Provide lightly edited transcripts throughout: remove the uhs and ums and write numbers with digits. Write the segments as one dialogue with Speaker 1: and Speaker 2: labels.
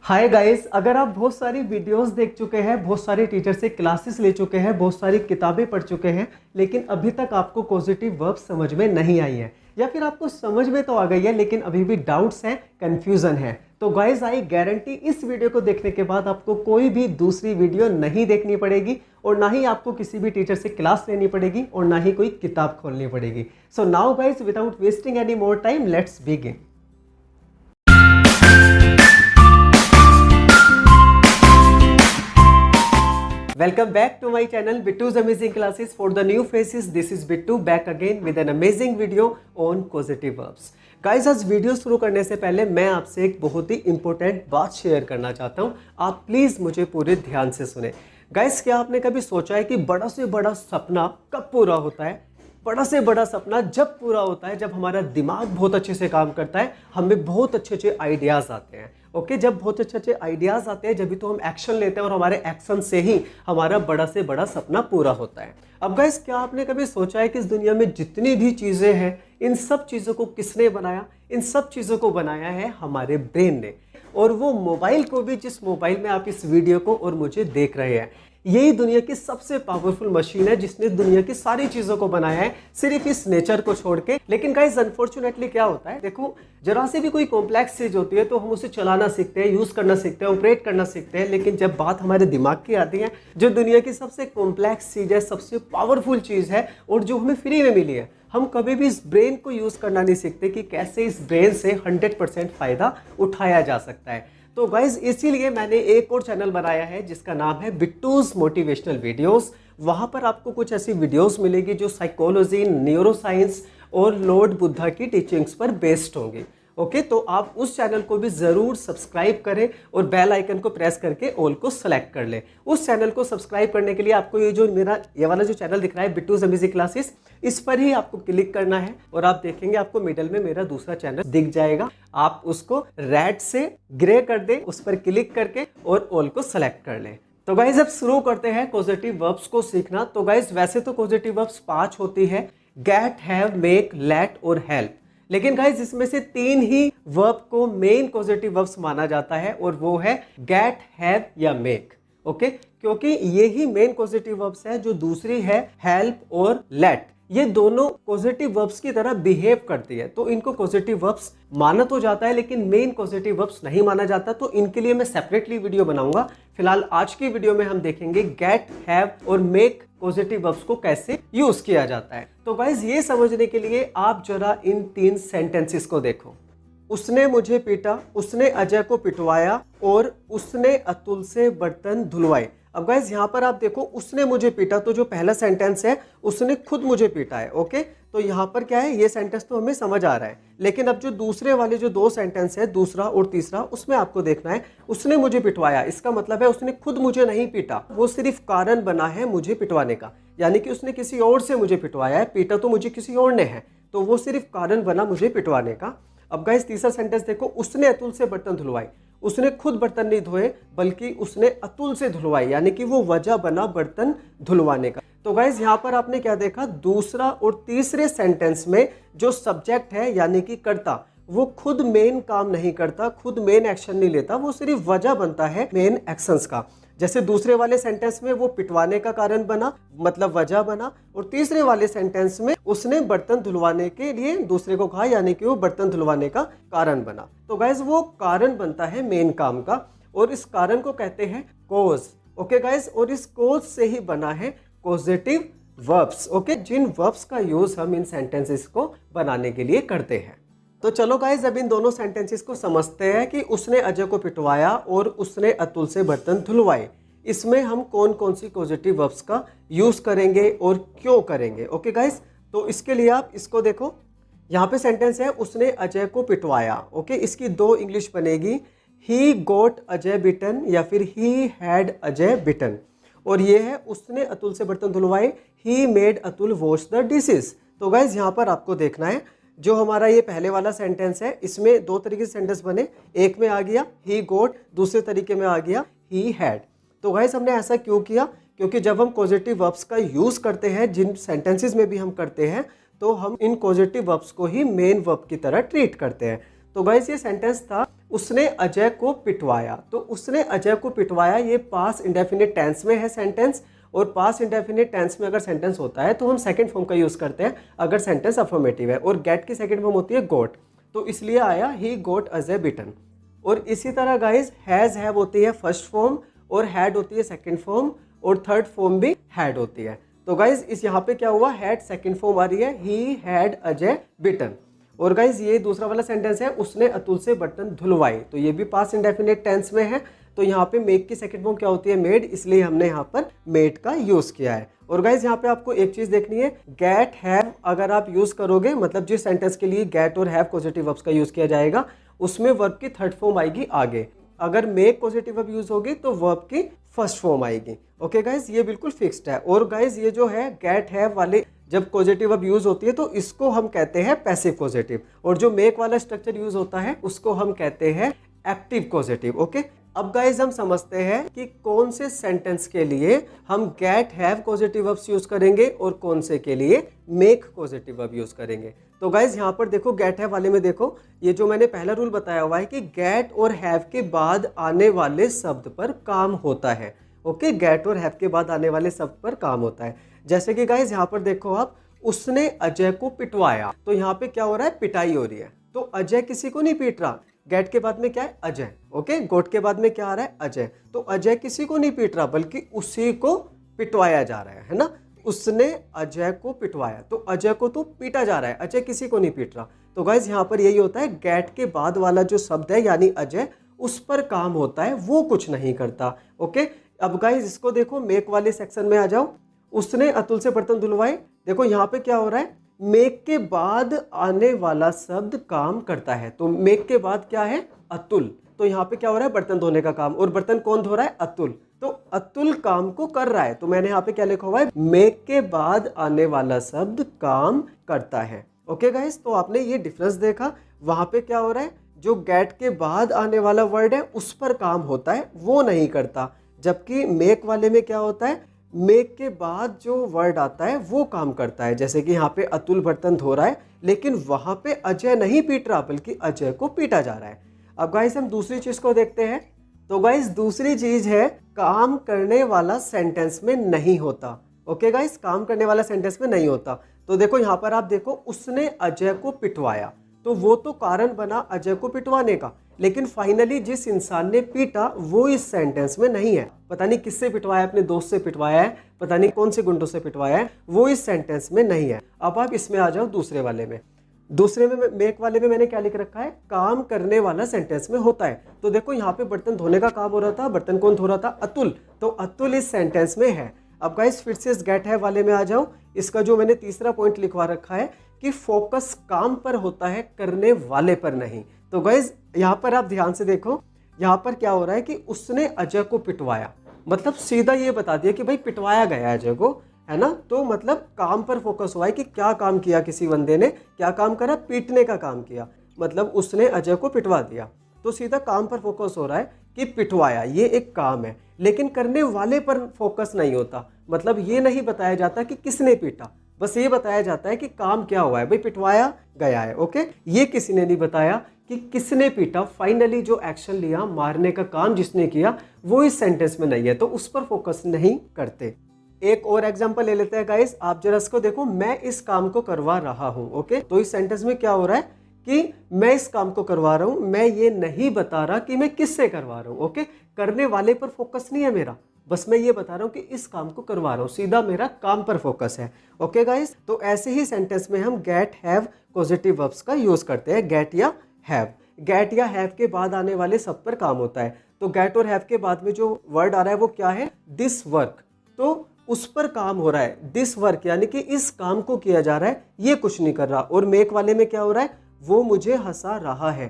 Speaker 1: Hi guys, अगर आप बहुत सारी वीडियोस देख चुके हैं, बहुत सारे टीचर से क्लासेस ले चुके हैं, बहुत सारी किताबें पढ़ चुके हैं, लेकिन अभी तक आपको पॉजिटिव वर्ब्स समझ में नहीं आई है, या फिर आपको समझ में तो आ गई है लेकिन अभी भी डाउट्स हैं, कंफ्यूजन है, तो गाइस आई गारंटी इस वीडियो को देखने के बाद आपको कोई भी दूसरी वीडियो नहीं देखनी पड़ेगी और ना ही आपको किसी भी टीचर से क्लास लेनी पड़ेगी और ना ही कोई किताब खोलनी पड़ेगी। So now guys, without wasting any more time, let's begin. Welcome back to my channel Bittu's Amazing Classes. For the new faces, this is Bittu back again with an amazing video on causative verbs. Guys, आज video शुरू करने से पहले मैं आपसे एक बहुत ही important बात शेयर करना चाहता हूँ। आप प्लीज़ मुझे पूरे ध्यान से सुने। गाइस, क्या आपने कभी सोचा है कि बड़ा से बड़ा सपना कब पूरा होता है? बड़ा से बड़ा सपना जब पूरा होता है जब हमारा दिमाग बहुत अच्छे से काम करता है, हमें बहुत अच्छे अच्छे आइडियाज़ आते हैं। ओके, जब बहुत अच्छे अच्छे आइडियाज़ आते हैं जब भी तो हम एक्शन लेते हैं और हमारे एक्शन से ही हमारा बड़ा से बड़ा सपना पूरा होता है। अब गाइस, क्या आपने कभी सोचा है कि इस दुनिया में जितनी भी चीज़ें हैं, इन सब चीज़ों को किसने बनाया? इन सब चीज़ों को बनाया है हमारे ब्रेन ने। और वो मोबाइल को भी, जिस मोबाइल में आप इस वीडियो को और मुझे देख रहे हैं, यही दुनिया की सबसे पावरफुल मशीन है जिसने दुनिया की सारी चीज़ों को बनाया है, सिर्फ इस नेचर को छोड़ के। लेकिन गाइस, अनफॉर्चुनेटली क्या होता है, देखो, जरा से भी कोई कॉम्प्लेक्स चीज़ होती है तो हम उसे चलाना सीखते हैं, यूज़ करना सीखते हैं, ऑपरेट करना सीखते हैं। लेकिन जब बात हमारे दिमाग की आती है, जो दुनिया की सबसे कॉम्प्लेक्स चीज़ है, सबसे पावरफुल चीज़ है और जो हमें फ्री में मिली है, हम कभी भी इस ब्रेन को यूज़ करना नहीं सीखते कि कैसे इस ब्रेन से 100% फ़ायदा उठाया जा सकता है। तो गाइज, इसीलिए मैंने एक और चैनल बनाया है जिसका नाम है बिट्टूज मोटिवेशनल वीडियोस। वहाँ पर आपको कुछ ऐसी वीडियोस मिलेगी जो साइकोलॉजी, न्यूरोसाइंस और लॉर्ड बुद्धा की टीचिंग्स पर बेस्ड होंगी। ओके, तो आप उस चैनल को भी ज़रूर सब्सक्राइब करें और बेल आइकन को प्रेस करके ऑल को सेलेक्ट कर लें। उस चैनल को सब्सक्राइब करने के लिए आपको ये वाला जो चैनल दिख रहा है, बिट्टूज अमेजिंग क्लासेस, इस पर ही आपको क्लिक करना है और आप देखेंगे आपको मिडल में मेरा दूसरा चैनल दिख जाएगा। आप उसको रेड से ग्रे कर दें, उस पर क्लिक करके और ऑल को सेलेक्ट कर लें। तो गाइज, अब शुरू करते हैं कॉजेटिव वर्ब्स को सीखना। तो गाइज, वैसे तो कॉजेटिव वर्ब्स 5 होती है, गेट, हैव, मेक, लेट और हेल्प। लेकिन गाइज, इसमें से 3 ही वर्ब को मेन कॉजेटिव वर्ब्स माना जाता है और वो है गेट, हैव या मेक। ओके, क्योंकि ये ही मेन कॉजेटिव वर्ब्स है। जो दूसरी है हेल्प और लेट, ये दोनों कॉजेटिव वर्ब्स की तरह बिहेव करती है, तो इनको कॉजेटिव वर्ब्स माना तो जाता है लेकिन मेन कॉजेटिव वर्ब्स नहीं माना जाता। तो इनके लिए मैं सेपरेटली वीडियो बनाऊंगा। फिलहाल आज की वीडियो में हम देखेंगे गेट, हैव और मेक पॉजिटिव वर्ब्स को कैसे यूज किया जाता है। तो गाइज, ये समझने के लिए आप जरा इन 3 सेंटेंसेस को देखो। उसने मुझे पीटा, उसने अजय को पिटवाया और उसने अतुल से बर्तन धुलवाए। अब गाइज, यहाँ पर आप देखो, उसने मुझे पीटा, तो जो पहला सेंटेंस है उसने खुद मुझे पीटा है। ओके, तो यहाँ पर क्या है, ये सेंटेंस तो हमें समझ आ रहा है। लेकिन अब जो दूसरे वाले जो 2 सेंटेंस है, दूसरा और तीसरा, उसमें आपको देखना है उसने मुझे पिटवाया। इसका मतलब है उसने खुद मुझे नहीं पीटा, वो सिर्फ कारण बना है मुझे पिटवाने का, यानी कि उसने किसी और से मुझे पिटवाया है। पीटा तो मुझे किसी और ने है, तो वो सिर्फ कारण बना मुझे पिटवाने का। अब गाइस, तीसरा सेंटेंस देखो, उसने अतुल से बर्तन धुलवाए। उसने खुद बर्तन नहीं धोए बल्कि उसने अतुल से धुलवाए, यानी कि वो वजह बना बर्तन धुलवाने का। तो गाइस, यहाँ पर आपने क्या देखा, दूसरा और तीसरे सेंटेंस में जो सब्जेक्ट है यानी कि कर्ता, वो खुद मेन काम नहीं करता, खुद मेन एक्शन नहीं लेता, वो सिर्फ वजह बनता है मेन एक्शंस का। जैसे दूसरे वाले सेंटेंस में वो पिटवाने का कारण बना, मतलब वजह बना, और तीसरे वाले सेंटेंस में उसने बर्तन धुलवाने के लिए दूसरे को कहा, यानी कि वो बर्तन धुलवाने का कारण बना। तो गाइज, वो कारण बनता है मेन काम का और इस कारण को कहते हैं कॉज। ओके गाइज, और इस कॉज से ही बना है कॉजेटिव वर्ब्स। ओके, जिन वर्ब्स का यूज हम इन सेंटेंसेस को बनाने के लिए करते हैं। तो चलो गाइज, अब इन दोनों सेंटेंसेस को समझते हैं कि उसने अजय को पिटवाया और उसने अतुल से बर्तन धुलवाए। इसमें हम कौन कौन सी पॉजिटिव वर्ब्स का यूज करेंगे और क्यों करेंगे। ओके गाइज, तो इसके लिए आप इसको देखो, यहाँ पे सेंटेंस है उसने अजय को पिटवाया। ओके, इसकी 2 इंग्लिश बनेगी, ही गोट अजय बिटन या फिर ही हैड अजय बिटन। और ये है उसने अतुल से बर्तन धुलवाए, he made Atul wash the dishes. तो गाइज, यहाँ पर आपको देखना है, जो हमारा ये पहले वाला सेंटेंस है, इसमें 2 तरीके से सेंटेंस बने। एक में आ गया ही गोट, दूसरे तरीके में आ गया ही हैड। तो गाइस, हमने ऐसा क्यों किया, क्योंकि जब हम पॉजिटिव वर्ब्स का यूज़ करते हैं, जिन सेंटेंसेस में भी हम करते हैं, तो हम इन पॉजिटिव वर्ब्स को ही मेन वर्ब की तरह ट्रीट करते हैं। तो गाइस, ये सेंटेंस था उसने अजय को पिटवाया। तो उसने अजय को पिटवाया, ये पास्ट इंडेफिनिट टेंस में है सेंटेंस, और पास्ट इंडेफिनिट टेंस में अगर सेंटेंस होता है तो हम सेकंड फॉर्म का यूज करते हैं अगर सेंटेंस अफर्मेटिव है, और गेट की सेकंड फॉर्म होती है गोट, तो इसलिए आया ही गोट अजय बिटन। और इसी तरह गाइज हैज हैव होती है फर्स्ट फॉर्म, और हैड होती है सेकंड फॉर्म, और थर्ड फॉर्म भी हैड होती है। तो गाइज इस यहाँ पे क्या हुआ, हैड सेकंड फॉर्म आ रही है, ही हैड अजय बिटन। और गाइज ये दूसरा वाला सेंटेंस है, उसने अतुल से बर्तन धुलवाए, तो ये भी पास्ट इंडेफिनिट टेंस में है। तो यहाँ पे मेक की सेकंड फॉर्म क्या होती है, मेड, इसलिए हमने यहाँ पर मेड का यूज किया है। और गाइज यहाँ पे आपको एक चीज देखनी है, गेट हैव अगर आप यूज करोगे, मतलब जिस सेंटेंस के लिए गेट और हैव पॉजिटिव वर्ब्स का यूज किया जाएगा, उसमें वर्ब की थर्ड फॉर्म आएगी आगे। अगर मेक पॉजिटिव वर्ब यूज होगी तो वर्ब की फर्स्ट फॉर्म आएगी। ओके गाइज, ये बिल्कुल फिक्स्ड है। और गाइज ये जो है गेट हैव वाले जब पॉजिटिव वर्ब यूज होती है तो इसको हम कहते हैं पैसिव पॉजिटिव, और जो मेक वाला स्ट्रक्चर यूज होता है उसको हम कहते हैं एक्टिव पॉजिटिव। ओके, अब गाइज हम समझते हैं कि कौन से सेंटेंस के लिए हम get have positive verbs use करेंगे और कौन से के लिए मेक पॉजिटिव वर्ब यूज करेंगे। तो गाइज यहाँ पर देखो, गेट हैव वाले में देखो, ये जो मैंने पहला रूल बताया हुआ है कि गेट और हैव के बाद आने वाले शब्द पर काम होता है। ओके, गेट और हैव के बाद आने वाले शब्द पर काम होता है। जैसे कि गाइज यहाँ पर देखो आप, उसने अजय को पिटवाया, तो यहाँ पे क्या हो रहा है, पिटाई हो रही है। तो अजय किसी को नहीं पीट रहा, गेट के बाद में क्या है, अजय। ओके, गोट के बाद में क्या आ रहा है, अजय। तो अजय किसी को नहीं पीट रहा, बल्कि उसी को पिटवाया जा रहा है ना। उसने अजय को पिटवाया, तो अजय को तो पीटा जा रहा है, अजय किसी को नहीं पीट रहा। तो गाइज यहाँ पर यही होता है, गेट के बाद वाला जो शब्द है यानी अजय, उस पर काम होता है, वो कुछ नहीं करता। ओके, अब गाइज इसको देखो, मेक वाले सेक्शन में आ जाओ। उसने अतुल से बर्तन धुलवाए, देखो यहाँ पे क्या हो रहा है, मेक के बाद आने वाला शब्द काम करता है। तो मेक के बाद क्या है, अतुल, तो यहाँ पे क्या हो रहा है, बर्तन धोने का काम, और बर्तन कौन धो रहा है, अतुल। तो अतुल काम को कर रहा है, तो मैंने यहाँ पे क्या लिखा हुआ है, मेक के बाद आने वाला शब्द काम करता है। ओके गाइस, तो आपने ये डिफरेंस देखा, वहां पे क्या हो रहा है, जो गेट के बाद आने वाला वर्ड है उस पर काम होता है, वो नहीं करता। जबकि मेक वाले में क्या होता है, मेक के बाद जो वर्ड आता है वो काम करता है। जैसे कि यहाँ पे अतुल बर्तन धो रहा है, लेकिन वहां पे अजय नहीं पीट रहा, बल्कि अजय को पीटा जा रहा है। अब गाइस हम दूसरी चीज को देखते हैं। तो गाइस दूसरी चीज है, काम करने वाला सेंटेंस में नहीं होता। ओके गाइस, काम करने वाला सेंटेंस में नहीं होता। तो देखो यहाँ पर आप देखो, उसने अजय को पिटवाया, तो वो तो कारण बना अजय को पिटवाने का, लेकिन फाइनली जिस इंसान ने पीटा वो इस सेंटेंस में नहीं है। पता नहीं किससे पिटवाया, अपने दोस्त से पिटवाया है, पता नहीं कौन से गुंडों से पिटवाया है, वो इस सेंटेंस में नहीं है। अब आप इसमें आ जाओ दूसरे वाले में। दूसरे में मेक वाले में मैंने क्या लिख रखा है, काम करने वाला सेंटेंस में होता है। तो देखो यहाँ पे बर्तन धोने का काम हो रहा था, बर्तन कौन धो रहा था, अतुल, तो अतुल इस सेंटेंस में है। अब गाइस फिर से इस गेट है वाले में आ जाओ। इसका जो मैंने तीसरा पॉइंट लिखवा रखा है कि फोकस काम पर होता है, करने वाले पर नहीं। तो गाइस यहाँ पर आप ध्यान से देखो, यहाँ पर क्या हो रहा है कि उसने अजय को पिटवाया, मतलब सीधा ये बता दिया कि भाई पिटवाया गया अजय को, है ना। तो मतलब काम पर फोकस हुआ है कि क्या काम किया किसी बंदे ने, क्या काम करा, पीटने का काम किया, मतलब उसने अजय को पिटवा दिया। तो सीधा काम पर फोकस हो रहा है कि पिटवाया, ये एक काम है, लेकिन करने वाले पर फोकस नहीं होता। मतलब ये नहीं बताया जाता कि किसने पीटा, बस ये बताया जाता है कि काम क्या हुआ है, भाई पिटवाया गया है। ओके, ये किसी ने नहीं बताया कि किसने पीटा। फाइनली जो एक्शन लिया, मारने का काम जिसने किया, वो इस सेंटेंस में नहीं है, तो उस पर फोकस नहीं करते। एक और एग्जांपल ले लेते हैं गाइस, आप जरा इसको देखो, मैं इस काम को करवा रहा हूं। ओके, तो इस सेंटेंस में क्या हो रहा है कि मैं इस काम को करवा रहा हूं, मैं ये नहीं बता रहा कि मैं किससे करवा रहा हूं। ओके, करने वाले पर फोकस नहीं है मेरा, बस मैं ये बता रहा हूं कि इस काम को करवा रहा हूं, सीधा मेरा काम पर फोकस है। ओके गाइस, तो ऐसे ही सेंटेंस में हम गेट हैव पॉजिटिव वर्ब्स का यूज करते हैं, गेट या हैव। गेट या हैव के बाद आने वाले सब पर काम होता है। तो गेट और हैव के बाद में जो वर्ड आ रहा है वो क्या है, दिस वर्क, तो उस पर काम हो रहा है, दिस वर्क यानी कि इस काम को किया जा रहा है, ये कुछ नहीं कर रहा। और मेक वाले में क्या हो रहा है, वो मुझे हंसा रहा है,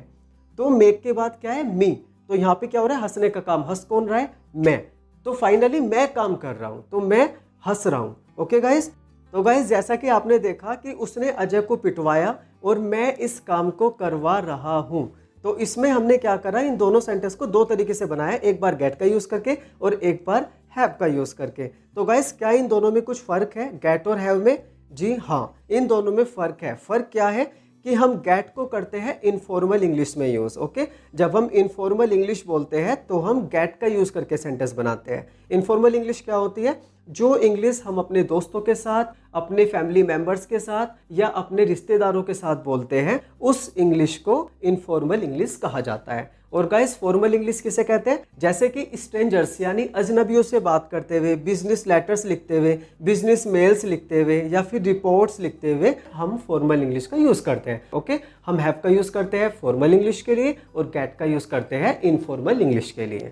Speaker 1: तो मेक के बाद क्या है, मी, तो यहाँ पे क्या हो रहा है, हंसने का काम, हंस कौन रहा है, मैं, तो फाइनली मैं काम कर रहा हूं, तो मैं हंस रहा हूं। ओके गाइस, तो गाइस जैसा कि आपने देखा कि उसने अजय को पिटवाया और मैं इस काम को करवा रहा हूं, तो इसमें हमने क्या करा, इन दोनों सेंटेंस को दो तरीके से बनाया, एक बार गेट का यूज करके और एक बार हैव का यूज करके। तो गाइस क्या इन दोनों में कुछ फर्क है, गेट और हैव में? जी हाँ, इन दोनों में फर्क है। फर्क क्या है कि हम गेट को करते हैं इनफॉर्मल इंग्लिश में यूज़। ओके, जब हम इनफॉर्मल इंग्लिश बोलते हैं तो हम गेट का यूज़ करके सेंटेंस बनाते हैं। इनफॉर्मल इंग्लिश क्या होती है? जो इंग्लिश हम अपने दोस्तों के साथ, अपने फैमिली मेंबर्स के साथ या अपने रिश्तेदारों के साथ बोलते हैं, उस इंग्लिश को इनफॉर्मल इंग्लिश कहा जाता है। और गाइस, फॉर्मल इंग्लिश किसे कहते हैं? जैसे कि स्ट्रेंजर्स यानी अजनबियों से बात करते हुए, बिजनेस लेटर्स लिखते हुए, बिजनेस मेल्स लिखते हुए या फिर रिपोर्ट्स लिखते हुए हम फॉर्मल इंग्लिश का यूज़ करते हैं। ओके, हम हैव का यूज़ करते हैं फॉर्मल इंग्लिश के लिए और गेट का यूज़ करते हैं इनफॉर्मल इंग्लिश के लिए।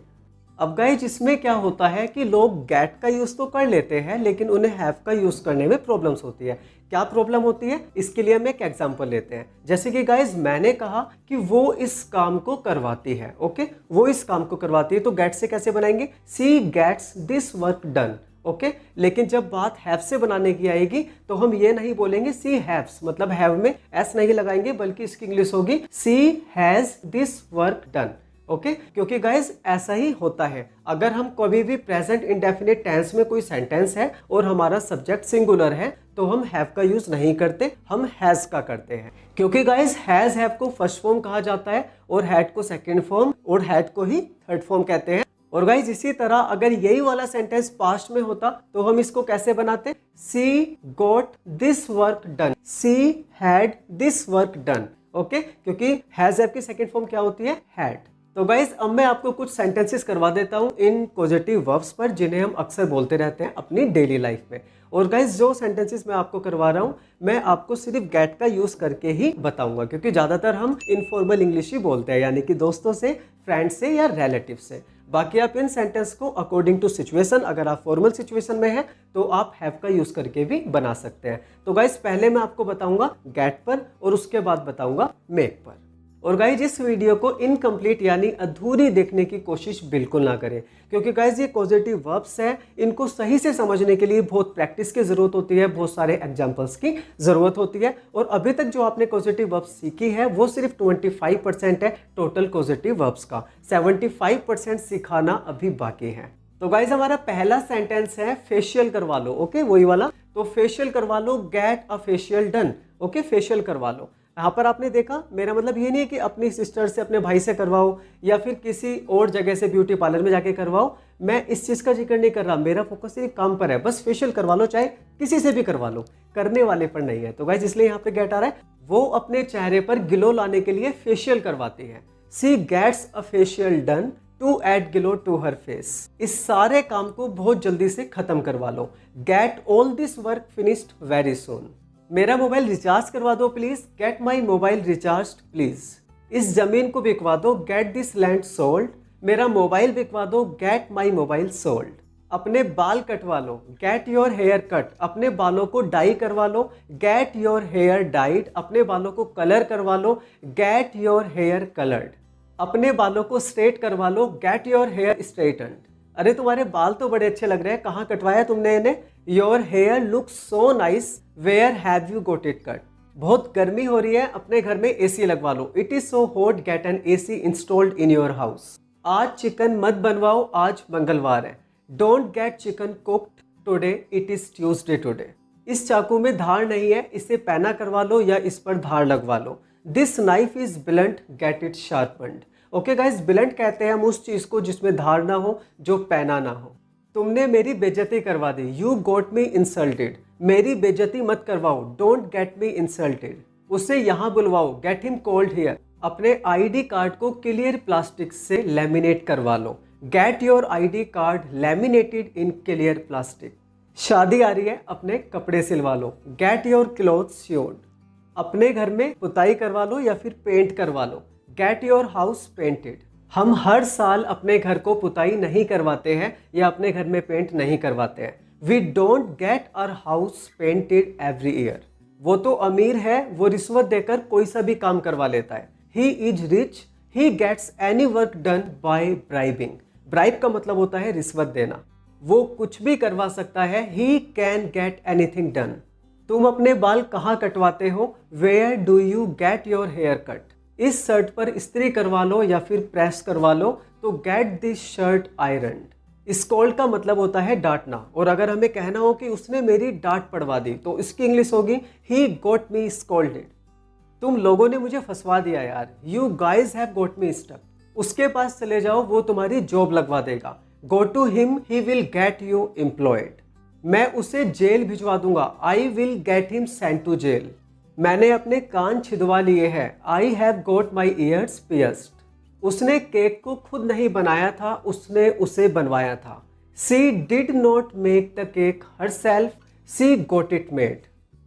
Speaker 1: अब गाइस, इसमें क्या होता है कि लोग गेट का यूज़ तो कर लेते हैं लेकिन उन्हें हैव का यूज़ करने में प्रॉब्लम्स होती है। क्या प्रॉब्लम होती है? इसके लिए हम एक एग्जांपल लेते हैं। जैसे कि गाइस, मैंने कहा कि वो इस काम को करवाती है। ओके, वो इस काम को करवाती है, तो गेट से कैसे बनाएंगे? She gets this work done. Okay, लेकिन जब बात हैव से बनाने की आएगी तो हम ये नहीं बोलेंगे सी हैव्स, मतलब हैव में एस नहीं लगाएंगे, बल्कि इसकी इंग्लिश होगी she has this work done. Okay, क्योंकि गाइज ऐसा ही होता है। अगर हम कभी भी प्रेजेंट इंडेफिनिट टेंस में कोई सेंटेंस है और हमारा सब्जेक्ट सिंगुलर है तो हम हैव का यूज नहीं करते, हम हैज का करते हैं। क्योंकि गाइज हैज हैव को फर्स्ट फॉर्म कहा जाता है और हैड को सेकंड फॉर्म और हैड को ही थर्ड फॉर्म कहते हैं। और गाइज इसी तरह अगर यही वाला सेंटेंस पास्ट में होता तो हम इसको कैसे बनाते? She got this work done, she had this work done. Okay, क्योंकि हैज हैव की सेकंड फॉर्म क्या होती है? हैड। तो गाइज, अब मैं आपको कुछ सेंटेंसेस करवा देता हूं इन पॉजिटिव वर्ब्स पर जिन्हें हम अक्सर बोलते रहते हैं अपनी डेली लाइफ में। और गाइज, जो सेंटेंसेस मैं आपको करवा रहा हूं मैं आपको सिर्फ गेट का यूज करके ही बताऊंगा, क्योंकि ज्यादातर हम इनफॉर्मल इंग्लिश ही बोलते हैं, यानी कि दोस्तों से, फ्रेंड से या रिलेटिव से। बाकी आप इन सेंटेंस को अकॉर्डिंग टू सिचुएशन, अगर आप फॉर्मल सिचुएशन में हैं तो आप हैव का यूज करके भी बना सकते हैं। तो गाइज, पहले मैं आपको बताऊंगा गेट पर और उसके बाद बताऊंगा मेक पर। और गाइज, इस वीडियो को इनकम्प्लीट यानी अधूरी देखने की कोशिश बिल्कुल ना करें, क्योंकि गाइज ये पॉजिटिव वर्ब्स हैं, इनको सही से समझने के लिए बहुत प्रैक्टिस की जरूरत होती है, बहुत सारे एग्जांपल्स की जरूरत होती है। और अभी तक जो आपने पॉजिटिव वर्ब्स सीखी है वो सिर्फ 25% है टोटल पॉजिटिव वर्ब्स का, 75% सिखाना अभी बाकी है। तो गाइज, हमारा पहला सेंटेंस है फेशियल करवा लो। ओके, वही वाला। तो फेशियल करवा लो, get a facial done. Okay, facial करवा लो। यहाँ पर आपने देखा, मेरा मतलब ये नहीं है कि अपनी सिस्टर से, अपने भाई से करवाओ या फिर किसी और जगह से ब्यूटी पार्लर में जाके करवाओ। मैं इस चीज़ का जिक्र नहीं कर रहा, मेरा फोकस सिर्फ काम पर है। बस फेशियल करवा लो, चाहे किसी से भी करवा लो, करने वाले पर नहीं है। तो गाइस, इसलिए यहाँ पे गेट आ रहा है, वो अपने चेहरे पर ग्लो लाने के लिए फेशियल करवाती है। She gets a facial done to add glow to her face. इस सारे काम को बहुत जल्दी से खत्म करवा लो। Get all this work finished very soon. मेरा मोबाइल रिचार्ज करवा दो please, get my mobile recharge please. इस जमीन को बिकवा दो, गेट दिस लैंड सोल्ड। मेरा मोबाइल बिकवा दो, गेट माई मोबाइल सोल्ड। अपने बाल कटवा लो, गेट योर हेयर कट। अपने बालों को डाई करवा लो, गेट योर हेयर डाइड। अपने बालों को कलर करवा लो, गेट योर हेयर कलर्ड। अपने बालों को स्ट्रेट करवा लो, गेट योर हेयर स्ट्रेटन्ड। अरे तुम्हारे बाल तो बड़े अच्छे लग रहे हैं, कहाँ कटवाया तुमने इन्हें? Your hair looks so nice, where have you got it cut. बहुत गर्मी हो रही है, अपने घर में एसी लगवा लो। It is so hot, get an AC installed in your house. आज चिकन मत बनवाओ, आज मंगलवार है। Don't get chicken cooked today, it is Tuesday today. इस चाकू में धार नहीं है, इसे पैना करवा लो या इस पर धार लगवा लो। This knife is blunt, get it sharpened. Okay guys, blunt कहते हैं हम उस चीज को जिसमें धार ना हो, जो पैना ना हो। तुमने मेरी बेइज्जती करवा दी, यू गोट मी इंसल्टेड। मेरी बेइज्जती मत करवाओ, डोंट गेट मी इंसल्टेड। उसे यहाँ बुलवाओ, गेट हिम कॉल्ड हियर। अपने आईडी कार्ड को क्लियर प्लास्टिक से लैमिनेट करवा लो, get your ID card laminated in clear plastic. शादी आ रही है, अपने कपड़े सिलवा लो, गेट योर क्लोथ्स स्योड। अपने घर में पुताई करवा लो या फिर पेंट करवा लो, गेट योर हाउस पेंटेड। हम हर साल अपने घर को पुताई नहीं करवाते हैं या अपने घर में पेंट नहीं करवाते हैं। We don't get our house painted every year. वो तो अमीर है, वो रिश्वत देकर कोई सा भी काम करवा लेता है। He is rich, he gets any work done by bribing. Bribe का मतलब होता है रिश्वत देना। वो कुछ भी करवा सकता है, he can get anything done. तुम अपने बाल कहाँ कटवाते हो? Where do you get your hair cut. इस शर्ट पर इस्त्री करवा लो या फिर प्रेस करवा लो, तो get this shirt ironed. Scold का मतलब होता है डांटना, और अगर हमें कहना हो कि उसने मेरी डांट पड़वा दी तो इसकी इंग्लिश होगी ही गोट मी स्कोल्डेड। तुम लोगों ने मुझे फंसवा दिया यार, you guys have got me stuck. उसके पास चले जाओ, वो तुम्हारी जॉब लगवा देगा। Go to him, he will get you employed. मैं उसे जेल भिजवा दूंगा, I will get him sent to jail. मैंने अपने कान छिदवा लिए हैं, I have got my ears pierced. उसने केक को खुद नहीं बनाया था, उसने उसे बनवाया था। She did not make the cake herself, C got it made.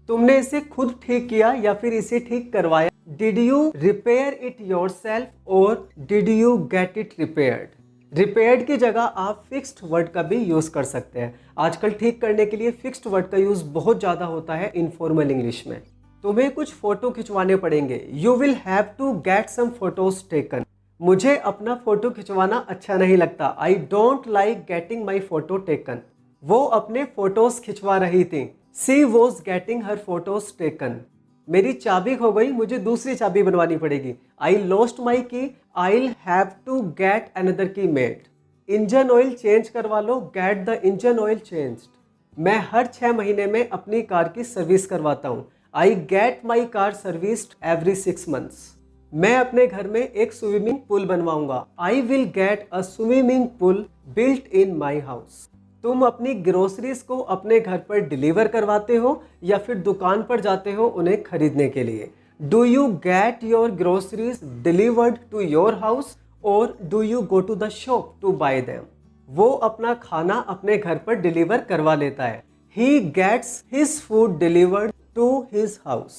Speaker 1: तुमने इसे खुद ठीक किया या फिर इसे ठीक करवाया। Did you repair it yourself और did you get it repaired. Repaired की जगह आप फिक्स्ड वर्ड का भी यूज कर सकते हैं। आजकल ठीक करने के लिए फिक्स्ड वर्ड का यूज बहुत ज्यादा होता है इनफॉर्मल इंग्लिश में। तुम्हें कुछ फोटो खिंचवाने पड़ेंगे, you will have to get some photos taken. मुझे अपना फोटो खिंचवाना अच्छा नहीं लगता, I don't like getting my photo taken. वो अपने फोटोज खिंचवा रही थी, she was getting her photos taken. मेरी चाबी खो गई, मुझे दूसरी चाबी बनवानी पड़ेगी, आई lost my key, I have to get another key made. Engine oil change करवा लो, get the engine oil changed. मैं हर 6 महीने में अपनी कार की सर्विस करवाता हूँ, I get my car serviced every 6 months। मैं अपने घर में एक स्विमिंग पूल बनवाऊंगा, I will get a swimming pool built in my house. तुम अपनी ग्रोसरीज को अपने घर पर डिलीवर करवाते हो या फिर दुकान पर जाते हो उन्हें खरीदने के लिए। Do you get your groceries delivered to your house और do you go to the shop to buy them. वो अपना खाना अपने घर पर डिलीवर करवा लेता है, he gets his food delivered to his house.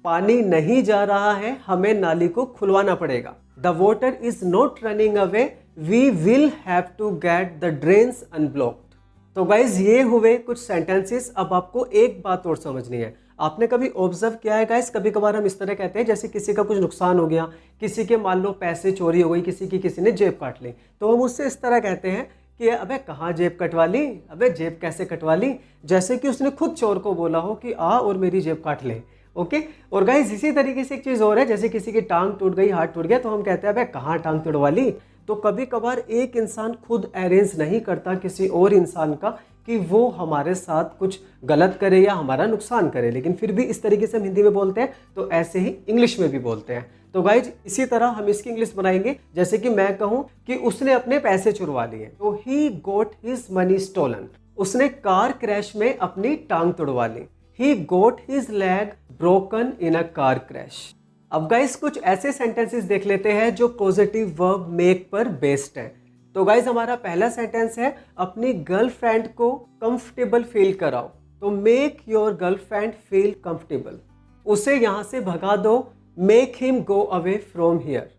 Speaker 1: पानी नहीं जा रहा है, हमें नाली को खुलवाना पड़ेगा। The water is not running away, we will have to get the drains unblocked. तो गाइज ये हुए कुछ सेंटेंसेस। अब आपको एक बात और समझनी है। आपने कभी ऑब्जर्व किया है गाइज, कभी कभार हम इस तरह कहते हैं जैसे किसी का कुछ नुकसान हो गया, किसी के मान लो पैसे चोरी हो गई, किसी ने जेब काट ली, तो हम उससे इस तरह कहते हैं कि अबे कहाँ जेब कटवा ली, अबे जेब कैसे कटवा ली, जैसे कि उसने खुद चोर को बोला हो कि आ और मेरी जेब काट ले। ओके और गाइज इसी तरीके से एक चीज़ और है, जैसे किसी की टांग टूट गई, हाथ टूट गया, तो हम कहते हैं अबे कहाँ टांग तुड़वा ली। तो कभी कभार एक इंसान खुद अरेंज नहीं करता किसी और इंसान का कि वो हमारे साथ कुछ गलत करे या हमारा नुकसान करे, लेकिन फिर भी इस तरीके से हम हिंदी में बोलते हैं, तो ऐसे ही इंग्लिश में भी बोलते हैं। तो गाइज इसी तरह हम इसकी इंग्लिश बनाएंगे, जैसे कि मैं कहूँ कि उसने अपने पैसे चुरवा लिए, तो he got his money stolen. उसने कार क्रैश में अपनी टांग तुड़वा ली, he got his leg broken in a car crash. अब गाइस कुछ ऐसे सेंटेंसेस देख लेते हैं जो पॉजिटिव वर्ब मेक पर बेस्ड है। तो गाइस हमारा पहला सेंटेंस है, अपनी गर्लफ्रेंड को कंफर्टेबल फील कराओ। तो make your girlfriend feel comfortable. उसे यहाँ से भगा दो, make him go away from here.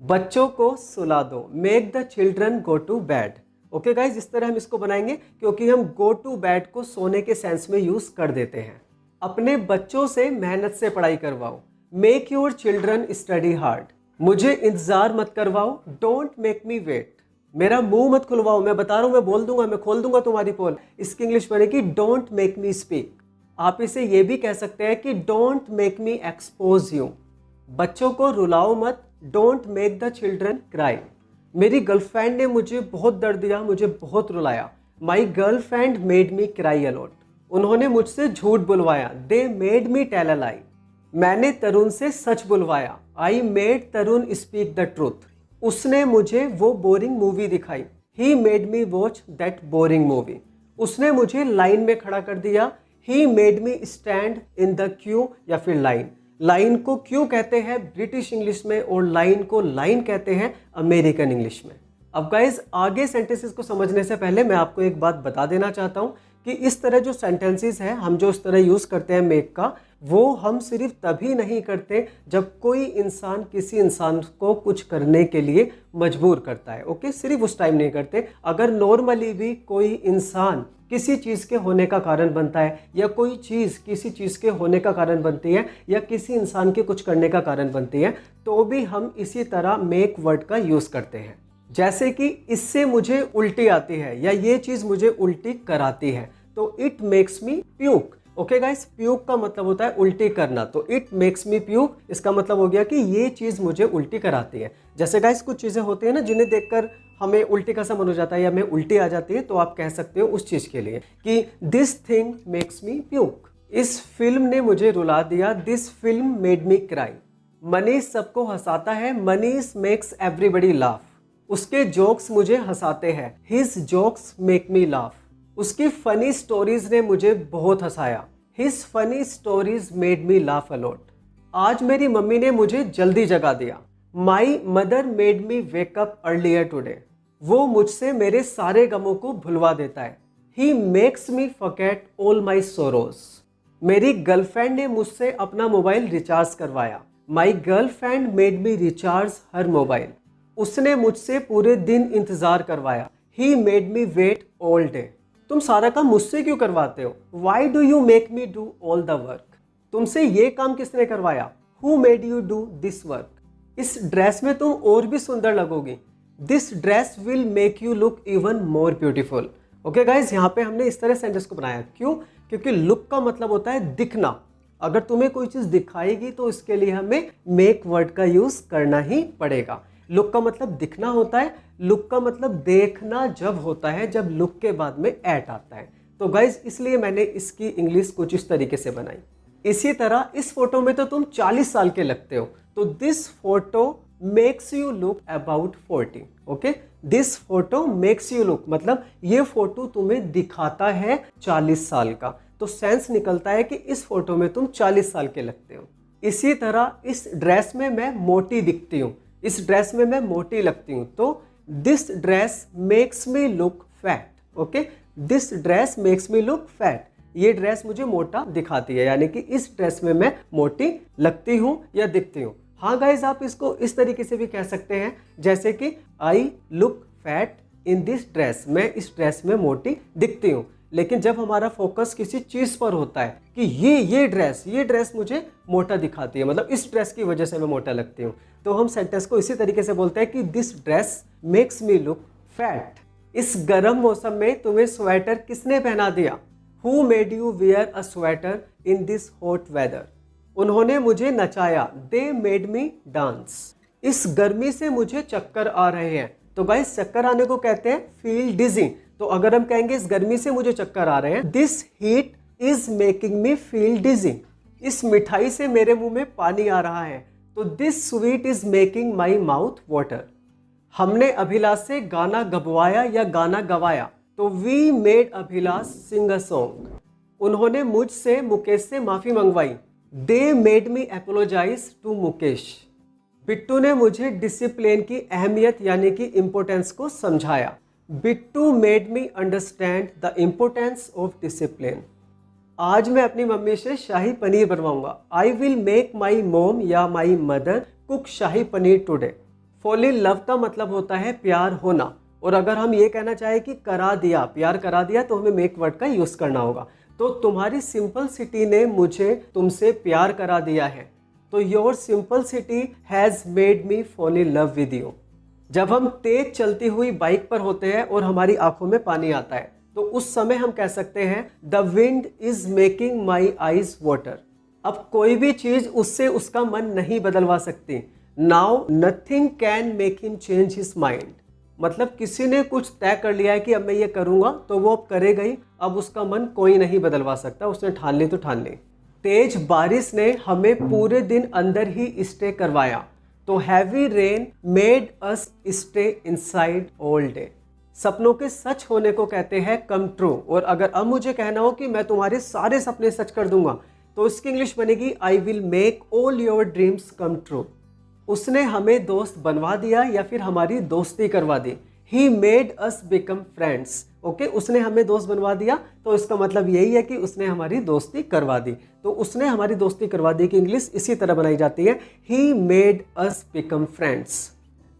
Speaker 1: बच्चों को सुला दो, make the children go to bed. Okay guys इस तरह हम इसको बनाएंगे, क्योंकि हम गो टू बेड को सोने के सेंस में यूज कर देते हैं। अपने बच्चों से मेहनत से पढ़ाई करवाओ, make your children study hard. मुझे इंतजार मत करवाओ, डोंट मेक मी वेट। मेरा मुंह मत खुलवाओ, मैं बता रहा हूं, मैं बोल दूंगा, मैं खोल दूंगा तुम्हारी पोल। इसकी इंग्लिश बनेगी डोंट मेक मी स्पीक। आप इसे ये भी कह सकते हैं कि don't make me expose you. बच्चों को रुलाओ मत, don't make the children cry. मेरी गर्लफ्रेंड ने मुझे बहुत दर्द दिया, मुझे बहुत रुलाया, my girlfriend made me cry a lot. उन्होंने मुझसे झूठ बुलवाया, दे मेड मी टेल अ लाई। मैंने तरुण से सच बुलवाया, I made Tarun speak the truth. उसने मुझे वो बोरिंग मूवी दिखाई, ही made me watch that boring movie. उसने मुझे लाइन में खड़ा कर दिया, ही made me stand in the Q या फिर लाइन। लाइन को क्यू कहते हैं ब्रिटिश इंग्लिश में और लाइन को लाइन कहते हैं अमेरिकन इंग्लिश में। अब गाइज आगे सेंटेंसेस को समझने से पहले मैं आपको एक बात बता देना चाहता हूँ कि इस तरह जो सेंटेंसेस हैं हम जो इस तरह यूज़ करते हैं मेक का, वो हम सिर्फ तभी नहीं करते जब कोई इंसान किसी इंसान को कुछ करने के लिए मजबूर करता है। ओके सिर्फ उस टाइम नहीं करते। अगर नॉर्मली भी कोई इंसान किसी चीज़ के होने का कारण बनता है या कोई चीज़ किसी चीज़ के होने का कारण बनती है या किसी इंसान के कुछ करने का कारण बनती है, तो भी हम इसी तरह मेक वर्ड का यूज़ करते हैं। जैसे कि इससे मुझे उल्टी आती है या ये चीज़ मुझे उल्टी कराती है, तो it makes me puke. Okay guys, puke का मतलब होता है उल्टी करना, तो इट मेक्स मी प्यूक इसका मतलब हो गया कि ये चीज़ मुझे उल्टी कराती है। जैसे गाइस कुछ चीज़ें होती है ना जिन्हें देखकर हमें उल्टी का सा मन हो जाता है या हमें उल्टी आ जाती है, तो आप कह सकते हो उस चीज़ के लिए कि this thing makes me puke. इस फिल्म ने मुझे रुला दिया, this film made me cry. Manish सबको हंसाता है, मनीष मेक्स एवरीबडी लाफ। उसके जोक्स मुझे हंसाते हैं, his jokes make me laugh. उसकी फनी स्टोरीज ने मुझे बहुत हंसाया, his funny stories made me laugh a lot. आज मेरी मम्मी ने मुझे जल्दी जगा दिया, my mother made me wake up earlier today. वो मुझसे मेरे सारे गमों को भुलवा देता है, he makes me forget all my sorrows. मेरी गर्लफ्रेंड ने मुझसे अपना मोबाइल रिचार्ज करवाया, my girlfriend made me recharge her mobile. उसने मुझसे पूरे दिन इंतजार करवाया, he made me wait all day. तुम सारा काम मुझसे क्यों करवाते हो, why do you make me do all the work. तुमसे ये काम किसने करवाया, who made you do this work. इस ड्रेस में तुम और भी सुंदर लगोगी, this dress will make you look even more beautiful. Okay guys, यहाँ पे हमने इस तरह सेंटेंस को बनाया, क्यों? क्योंकि लुक का मतलब होता है दिखना। अगर तुम्हें कोई चीज दिखाएगी तो इसके लिए हमें मेक वर्ड का यूज करना ही पड़ेगा। लुक का मतलब दिखना होता है, लुक का मतलब देखना जब होता है, जब लुक के बाद में एट आता है। तो गाइज इसलिए मैंने इसकी इंग्लिश कुछ इस तरीके से बनाई। इसी तरह इस फोटो में तो तुम 40 साल के लगते हो, तो this photo makes you look about 40। Okay, this photo makes you look मतलब ये फोटो तुम्हें दिखाता है 40 साल का, तो सेंस निकलता है कि इस फोटो में तुम 40 साल के लगते हो। इसी तरह इस ड्रेस में मैं मोटी दिखती हूँ, इस ड्रेस में मैं मोटी लगती हूँ, तो this dress makes me look fat. Okay, this dress makes me look fat, ये ड्रेस मुझे मोटा दिखाती है, यानी कि इस ड्रेस में मैं मोटी लगती हूँ या दिखती हूँ। हाँ गाइज, आप इसको इस तरीके से भी कह सकते हैं, जैसे कि I look fat in this dress, मैं इस ड्रेस में मोटी दिखती हूँ। लेकिन जब हमारा फोकस किसी चीज़ पर होता है कि ये ड्रेस मुझे मोटा दिखाती है, मतलब इस ड्रेस की वजह से मैं मोटा लगती हूँ, तो हम सेंटेंस को इसी तरीके से बोलते हैं कि this dress makes me look fat. इस गर्म मौसम में तुम्हें स्वेटर किसने पहना दिया, who made you wear a sweater in this hot weather. उन्होंने मुझे नचाया, दे मेड मी डांस। इस गर्मी से मुझे चक्कर आ रहे हैं, तो गाइस चक्कर आने को कहते हैं फील डिजी। तो अगर हम कहेंगे इस गर्मी से मुझे चक्कर आ रहे हैं, this heat is making me feel dizzy. इस मिठाई से मेरे मुंह में पानी आ रहा है, तो this sweet is making my mouth water. हमने अभिलाष से गाना गवाया या गाना गवाया, तो we made Abhilash sing a song. उन्होंने मुझसे मुकेश से माफी मंगवाई, they made me apologise to Mukesh. Bittu ने मुझे डिसिप्लिन की अहमियत यानी कि इम्पोर्टेंस को समझाया, Bittu made me understand the importance of discipline. आज मैं अपनी मम्मी से शाही पनीर बनवाऊंगा, आई विल मेक माई मोम या माई mother cook shahi paneer today. Fall in love का मतलब होता है प्यार होना, और अगर हम ये कहना चाहें कि करा दिया, प्यार करा दिया, तो हमें मेक वर्ड का यूज करना होगा। तो तुम्हारी सिंपल सिटी ने मुझे तुमसे प्यार करा दिया है, तो your simple city has made me fall in love with you. जब हम तेज चलती हुई बाइक पर होते हैं और हमारी आंखों में पानी आता है, तो उस समय हम कह सकते हैं the wind is making my eyes water. अब कोई भी चीज उससे उसका मन नहीं बदलवा सकती, now nothing can make him change his mind. मतलब किसी ने कुछ तय कर लिया है कि अब मैं ये करूंगा, तो वो अब करेगा ही, अब उसका मन कोई नहीं बदलवा सकता, उसने ठान ली तो ठान ली। तेज बारिश ने हमें पूरे दिन अंदर ही स्टे करवाया, तो heavy rain made us stay inside all day. सपनों के सच होने को कहते हैं कम ट्रू, और अगर अब मुझे कहना हो कि मैं तुम्हारे सारे सपने सच कर दूंगा, तो इसकी इंग्लिश बनेगी I will make all your dreams come true. उसने हमें दोस्त बनवा दिया या फिर हमारी दोस्ती करवा दी, he made us become friends. Okay, उसने हमें दोस्त बनवा दिया, तो इसका मतलब यही है कि उसने हमारी दोस्ती करवा दी। तो उसने हमारी दोस्ती करवा दी की इंग्लिश इसी तरह बनाई जाती है, ही मेड अस बिकम फ्रेंड्स।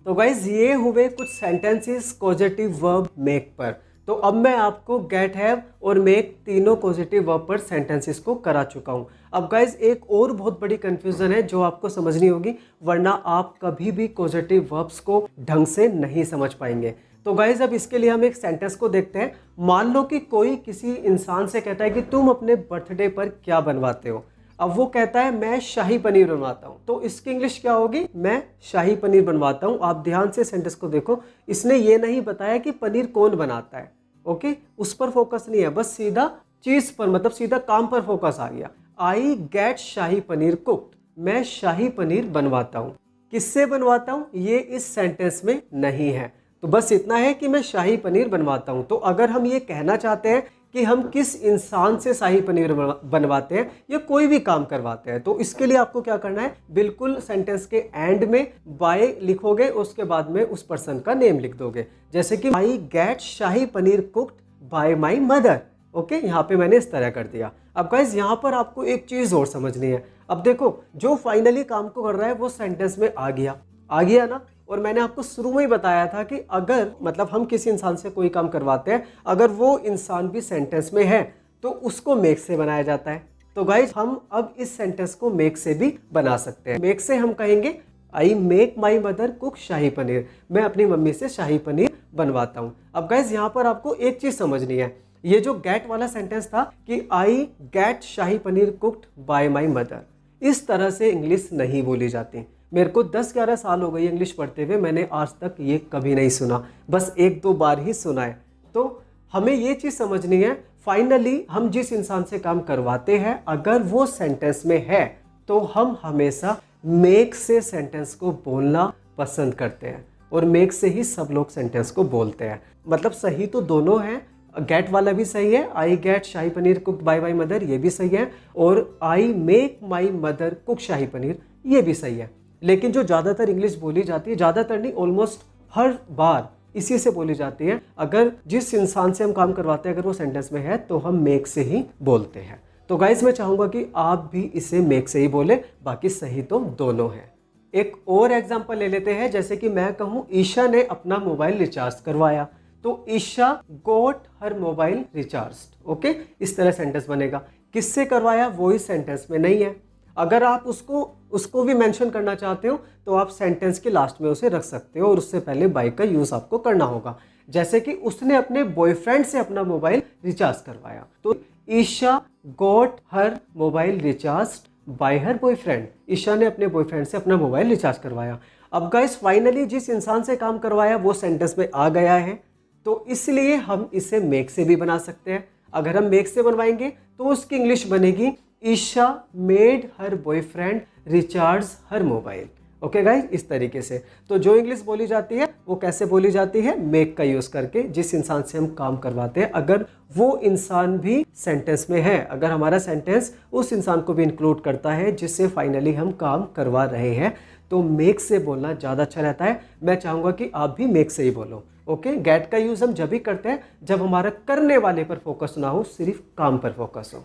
Speaker 1: तो गाइज ये हुए कुछ सेंटेंसेस पॉजिटिव वर्ब मेक पर। तो अब मैं आपको गेट हैव और मेक तीनों पॉजिटिव वर्ब पर सेंटेंसेस को करा चुका हूँ। अब गाइज एक और बहुत बड़ी कंफ्यूजन है जो आपको समझनी होगी, वरना आप कभी भी पॉजिटिव वर्ब्स को ढंग से नहीं समझ पाएंगे। तो गाइज अब इसके लिए हम एक सेंटेंस को देखते हैं। मान लो कि कोई किसी इंसान से कहता है कि तुम अपने बर्थडे पर क्या बनवाते हो। अब वो कहता है मैं शाही पनीर बनवाता हूँ, तो इसकी इंग्लिश क्या होगी, मैं शाही पनीर बनवाता हूँ। आप ध्यान से सेंटेंस को देखो, इसने ये नहीं बताया कि पनीर कौन बनाता है। ओके, उस पर फोकस नहीं है, बस सीधा चीज पर, मतलब सीधा काम पर फोकस आ गया। आई गेट शाही पनीर कुक्ड, मैं शाही पनीर बनवाता हूँ। किससे बनवाता हूँ ये इस सेंटेंस में नहीं है, तो बस इतना है कि मैं शाही पनीर बनवाता हूँ। तो अगर हम ये कहना चाहते हैं कि हम किस इंसान से शाही पनीर बनवाते हैं या कोई भी काम करवाते हैं, तो इसके लिए आपको क्या करना है, बिल्कुल सेंटेंस के एंड में बाय लिखोगे, उसके बाद में उस पर्सन का नेम लिख दोगे। जैसे कि आई get shahi paneer cooked bye my mother. Okay, यहाँ पे मैंने इस तरह कर दिया। अब गाइज यहाँ पर आपको एक चीज़ और समझनी है। अब देखो, जो फाइनली काम को कर रहा है वो सेंटेंस में आ गया ना। और मैंने आपको शुरू में ही बताया था कि अगर मतलब हम किसी इंसान से कोई काम करवाते हैं, अगर वो इंसान भी सेंटेंस में है तो उसको मेक से बनाया जाता है। तो गाइज हम अब इस सेंटेंस को मेक से भी बना सकते हैं। मेक से हम कहेंगे I make my mother cook shahi paneer, मैं अपनी मम्मी से शाही पनीर बनवाता हूँ। अब गाइज यहाँ पर आपको एक चीज़ समझनी है, ये जो गेट वाला सेंटेंस था कि आई get shahi paneer cooked bye my mother, इस तरह से इंग्लिश नहीं बोली जाती। मेरे को 10-11 साल हो गई इंग्लिश पढ़ते हुए, मैंने आज तक ये कभी नहीं सुना, बस 1-2 बार ही सुना है। तो हमें ये चीज़ समझनी है, फाइनली हम जिस इंसान से काम करवाते हैं अगर वो सेंटेंस में है तो हम हमेशा मेक से सेंटेंस को बोलना पसंद करते हैं, और मेक से ही सब लोग सेंटेंस को बोलते हैं। मतलब सही तो दोनों हैं, गेट वाला भी सही है, I get shahi paneer cook by my mother ये भी सही है, और I make my mother cook shahi paneer ये भी सही है। लेकिन जो ज़्यादातर इंग्लिश बोली जाती है, ज़्यादातर नहीं ऑलमोस्ट हर बार इसी से बोली जाती है, अगर जिस इंसान से हम काम करवाते हैं अगर वो सेंटेंस में है तो हम मेक से ही बोलते हैं। तो गाइस मैं चाहूँगा कि आप भी इसे मेक से ही बोले, बाकी सही तो दोनों हैं। एक और एग्जाम्पल ले लेते हैं, जैसे कि मैं कहूँ ईशा ने अपना मोबाइल रिचार्ज करवाया, तो ईशा गोट हर मोबाइल रिचार्ज्ड। ओके, इस तरह सेंटेंस बनेगा। किससे करवाया वो इस सेंटेंस में नहीं है। अगर आप उसको भी मेंशन करना चाहते हो तो आप सेंटेंस के लास्ट में उसे रख सकते हो, और उससे पहले बाय का यूज़ आपको करना होगा। जैसे कि उसने अपने बॉयफ्रेंड से अपना मोबाइल रिचार्ज करवाया, तो Isha got her mobile recharged by her boyfriend. Isha ने अपने बॉयफ्रेंड से अपना मोबाइल रिचार्ज करवाया। अब गाइस फाइनली जिस इंसान से काम करवाया वो सेंटेंस में आ गया है, तो इसलिए हम इसे मेक से भी बना सकते हैं। अगर हम मेक से बनवाएंगे तो उसकी इंग्लिश बनेगी Isha made her boyfriend recharge her mobile. Okay guys, इस तरीके से। तो जो इंग्लिश बोली जाती है वो कैसे बोली जाती है, मेक का यूज़ करके, जिस इंसान से हम काम करवाते हैं अगर वो इंसान भी सेंटेंस में है, अगर हमारा सेंटेंस उस इंसान को भी इंक्लूड करता है जिससे फाइनली हम काम करवा रहे हैं, तो मेक से बोलना ज़्यादा अच्छा रहता है। मैं चाहूँगा कि आप भी मेक से ही बोलो। ओके, गेट का यूज़ हम जब भी करते हैं जब हमारा करने वाले पर फोकस ना हो, सिर्फ काम पर फोकस हो।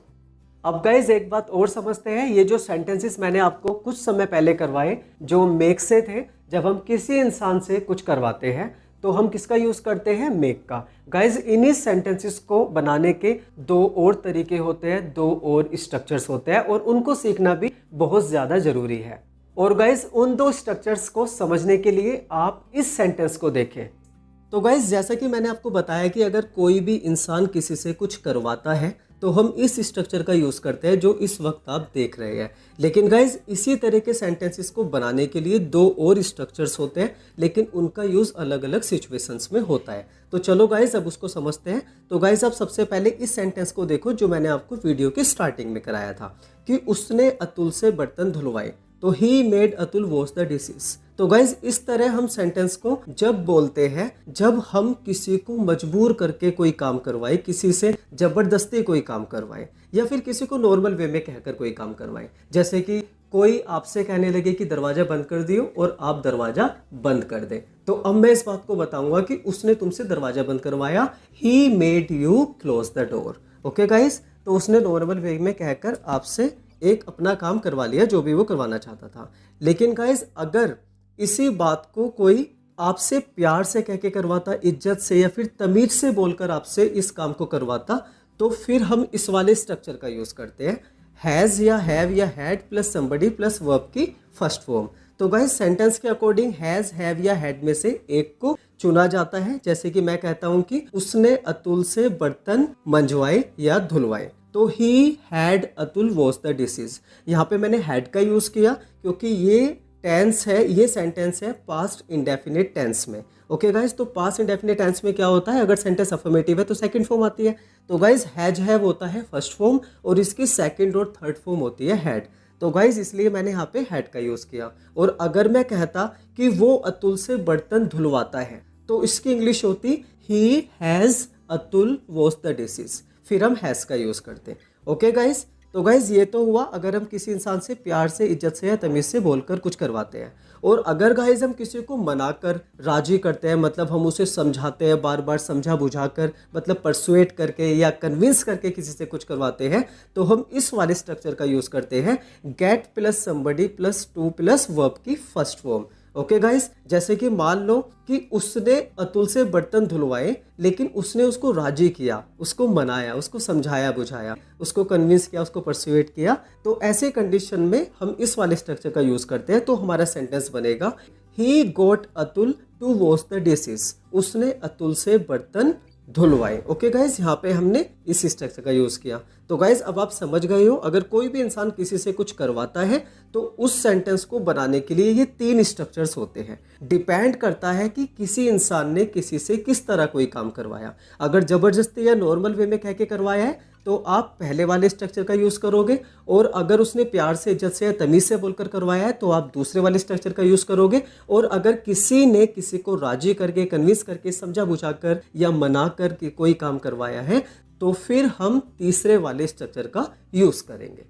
Speaker 1: अब गाइज एक बात और समझते हैं, ये जो सेंटेंसेस मैंने आपको कुछ समय पहले करवाए जो मेक से थे, जब हम किसी इंसान से कुछ करवाते हैं तो हम किसका यूज़ करते हैं, मेक का। गाइज इन्हीं सेंटेंसेस को बनाने के 2 और तरीके होते हैं, 2 और स्ट्रक्चर्स होते हैं, और उनको सीखना भी बहुत ज़्यादा ज़रूरी है। और गाइज उन 2 स्ट्रक्चर्स को समझने के लिए आप इस सेंटेंस को देखें। तो गाइज जैसा कि मैंने आपको बताया कि अगर कोई भी इंसान किसी से कुछ करवाता है तो हम इस स्ट्रक्चर का यूज़ करते हैं जो इस वक्त आप देख रहे हैं। लेकिन गाइज इसी तरह के सेंटेंसेस को बनाने के लिए 2 और स्ट्रक्चर्स होते हैं, लेकिन उनका यूज़ अलग अलग सिचुएशंस में होता है। तो चलो गाइज अब उसको समझते हैं। तो गाइज आप सबसे पहले इस सेंटेंस को देखो जो मैंने आपको वीडियो के स्टार्टिंग में कराया था कि उसने अतुल से बर्तन धुलवाए, तो ही made Atul wash the dishes. तो गाइज इस तरह हम सेंटेंस को जब बोलते हैं जब हम किसी को मजबूर करके कोई काम करवाए, किसी से जबरदस्ती कोई काम करवाए, या फिर किसी को नॉर्मल वे में कहकर कोई काम करवाए। जैसे कि कोई आपसे कहने लगे कि दरवाजा बंद कर दियो और आप दरवाजा बंद कर दे, तो अब मैं इस बात को बताऊंगा कि उसने तुमसे दरवाजा बंद करवाया, he made you close the door. Okay guys, तो उसने नॉर्मल वे में कहकर आपसे एक अपना काम करवा लिया जो भी वो करवाना चाहता था। लेकिन गाइज अगर इसी बात को कोई आपसे प्यार से कह के करवाता, इज्जत से या फिर तमीज से बोलकर आपसे इस काम को करवाता, तो फिर हम इस वाले स्ट्रक्चर का यूज़ करते हैं, हैज़ या हैव या had plus somebody plus verb की फर्स्ट फॉर्म। तो गाइस सेंटेंस के अकॉर्डिंग हैज़, हैव या हैड में से एक को चुना जाता है। जैसे कि मैं कहता हूँ कि उसने अतुल से बर्तन मंजवाए या धुलवाए, तो he had Atul wash the dishes. यहाँ पे मैंने हैड का यूज़ किया क्योंकि ये टेंस है, ये सेंटेंस है पास्ट इंडेफिनिट टेंस में। ओके गाइज, तो पास्ट इंडेफिनिट टेंस में क्या होता है, अगर सेंटेंस अफर्मेटिव है तो सेकंड फॉर्म आती है। तो गाइज हैज हैव होता है फर्स्ट फॉर्म और इसकी सेकंड और थर्ड फॉर्म होती है हैड। तो गाइज इसलिए मैंने यहाँ पे हैड का यूज़ किया। और अगर मैं कहता कि वो अतुल से बर्तन धुलवाता है तो इसकी इंग्लिश होती he has Atul wash the dishes, फिर हम हैज़ का यूज़ करते। ओके गाइज, तो गाइज ये तो हुआ अगर हम किसी इंसान से प्यार से, इज्जत से या तमीज़ से बोलकर कुछ करवाते हैं। और अगर गाइज हम किसी को मनाकर राजी करते हैं, मतलब हम उसे समझाते हैं, बार बार समझा बुझाकर, मतलब परसुएट करके या कन्विंस करके किसी से कुछ करवाते हैं, तो हम इस वाले स्ट्रक्चर का यूज़ करते हैं, gate plus somebody plus two plus verb की फर्स्ट फॉर्म। ओके गाइस, जैसे कि मान लो कि उसने अतुल से बर्तन धुलवाए, लेकिन उसने उसको राजी किया, उसको मनाया, उसको समझाया बुझाया, उसको कन्विंस किया, उसको परसुएट किया, तो ऐसे कंडीशन में हम इस वाले स्ट्रक्चर का यूज़ करते हैं। तो हमारा सेंटेंस बनेगा he got Atul to wash the dishes, उसने अतुल से बर्तन धुलवाए। ओके गाइज, यहाँ पे हमने इस स्ट्रक्चर का यूज़ किया। तो गाइज अब आप समझ गए हो, अगर कोई भी इंसान किसी से कुछ करवाता है तो उस सेंटेंस को बनाने के लिए ये 3 स्ट्रक्चर्स होते हैं। डिपेंड करता है कि किसी इंसान ने किसी से किस तरह कोई काम करवाया। अगर ज़बरदस्ती या नॉर्मल वे में कह के करवाया है तो आप पहले वाले स्ट्रक्चर का यूज़ करोगे, और अगर उसने प्यार से, इज्जत से या तमीज़ से बोलकर करवाया है तो आप दूसरे वाले स्ट्रक्चर का यूज़ करोगे। और अगर किसी ने किसी को राजी करके, कन्विंस करके, समझा बुझाकर या मना कर के कोई काम करवाया है तो फिर हम तीसरे वाले स्ट्रक्चर का यूज़ करेंगे।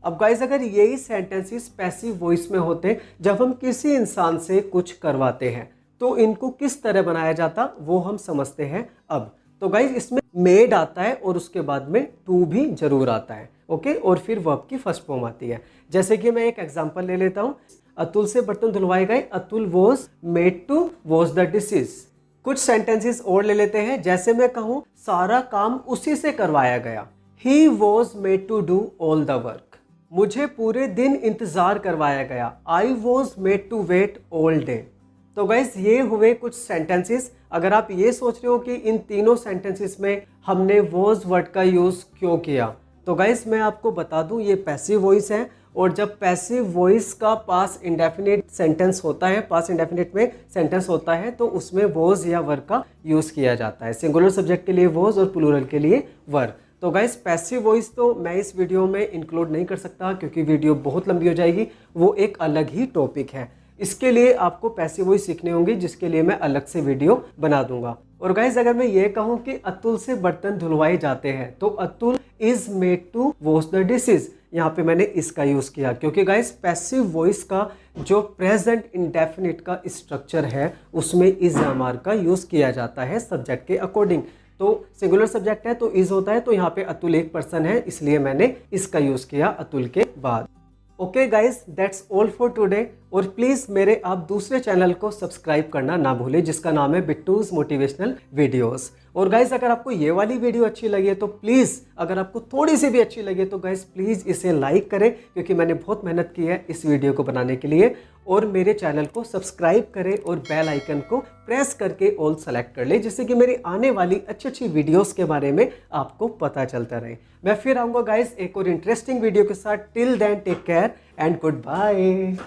Speaker 1: अब गाइस अगर यही सेंटेंसेस पैसिव वॉइस में होते जब हम किसी इंसान से कुछ करवाते हैं तो इनको किस तरह बनाया जाता वो हम समझते हैं अब। तो गाइस इसमें मेड आता है और उसके बाद में टू भी जरूर आता है। ओके, और फिर वर्ब की फर्स्ट फॉर्म आती है। जैसे कि मैं एक एग्जांपल ले लेता हूँ, अतुल से बर्तन धुलवाए गए, Atul was made to wash the dishes. कुछ सेंटेंसेस और ले लेते हैं, जैसे मैं कहूँ सारा काम उसी से करवाया गया, he was made to do all the work. मुझे पूरे दिन इंतजार करवाया गया, I was made to wait all day. तो गाइस ये हुए कुछ सेंटेंसेस। अगर आप ये सोच रहे हो कि इन तीनों सेंटेंसेस में हमने वॉज वर्ड का यूज़ क्यों किया, तो गाइस मैं आपको बता दूं ये पैसिव वॉइस है। और जब पैसिव वॉइस का पास इंडेफिनिट सेंटेंस होता है, पास इंडेफिनिट में सेंटेंस होता है, तो उसमें वॉज या वर का यूज़ किया जाता है। सिंगुलर सब्जेक्ट के लिए वॉज और प्लूरल के लिए वर। तो गाइस पैसिव वॉइस तो मैं इस वीडियो में इंक्लूड नहीं कर सकता क्योंकि वीडियो बहुत लंबी हो जाएगी, वो एक अलग ही टॉपिक है। इसके लिए आपको पैसिव वॉइस सीखने होंगे, जिसके लिए मैं अलग से वीडियो बना दूंगा। और गाइस अगर मैं ये कहूँ कि अतुल से बर्तन धुलवाए जाते हैं तो Atul is made to wash the dishes, यहाँ पे मैंने इसका यूज़ किया क्योंकि गाइस पैसिव वॉइस का जो प्रेजेंट इंडेफिनिट का स्ट्रक्चर है उसमें इज एमआर का यूज़ किया जाता है सब्जेक्ट के अकॉर्डिंग। तो सिंगुलर सब्जेक्ट है तो इज होता है, तो यहाँ पे अतुल एक पर्सन है इसलिए मैंने इसका यूज़ किया अतुल के बाद। Okay guys, that's all for today. और प्लीज़ मेरे आप दूसरे चैनल को सब्सक्राइब करना ना भूलें जिसका नाम है बिट्टूज मोटिवेशनल वीडियोस। और गाइज अगर आपको ये वाली वीडियो अच्छी लगी है तो प्लीज़, अगर आपको थोड़ी सी भी अच्छी लगे तो गाइज प्लीज़ इसे लाइक करें क्योंकि मैंने बहुत मेहनत की है इस वीडियो को बनाने के लिए। और मेरे चैनल को सब्सक्राइब करें और बेल आइकन को प्रेस करके ऑल सेलेक्ट कर लें जिससे कि मेरी आने वाली अच्छी अच्छी वीडियोस के बारे में आपको पता चलता रहे। मैं फिर आऊँगा गाइज एक और इंटरेस्टिंग वीडियो के साथ। Till then take care and good bye.